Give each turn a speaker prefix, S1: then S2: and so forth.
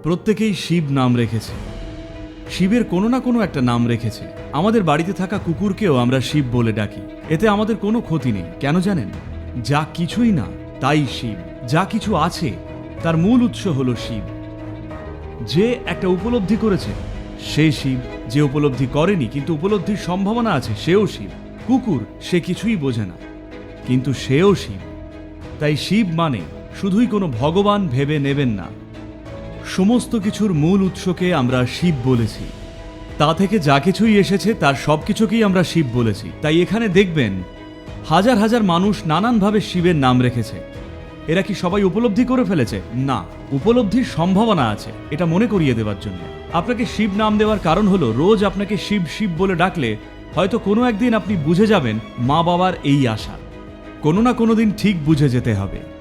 S1: প্রত্যেকেই শিব নাম রেখেছে। শিবের কোনো না কোনো একটা নাম রেখেছে। আমাদের বাড়িতে থাকা কুকুরকেও আমরা শিব বলে ডাকি। এতে আমাদের কোনো ক্ষতি নেই। কেন জানেন? যা কিছুই না তাই শিব। যা কিছু আছে তার মূল উৎস হলো শিব। যে একটা উপলব্ধি করেছে সে শিব, যে উপলব্ধি করেনি কিন্তু উপলব্ধির সম্ভাবনা আছে সেও শিব। কুকুর সে কিছুই বোঝে না কিন্তু সেও শিব। তাই শিব মানে শুধুই কোনো ভগবান ভেবে নেবেন না। সমস্ত কিছুর মূল উৎসকে আমরা শিব বলেছি। তা থেকে যা কিছুই এসেছে তার সব কিছুকেই আমরা শিব বলেছি। তাই এখানে দেখবেন হাজার হাজার মানুষ নানানভাবে শিবের নাম রেখেছে। এরা কি সবাই উপলব্ধি করে ফেলেছে? না, উপলব্ধির সম্ভাবনা আছে, এটা মনে করিয়ে দেওয়ার জন্য। আপনাকে শিব নাম দেওয়ার কারণ হলো রোজ আপনাকে শিব শিব বলে ডাকলে হয়তো কোনো একদিন আপনি বুঝে যাবেন মা বাবার এই আশা। কোনো না কোনো দিন ঠিক বুঝে যেতে হবে।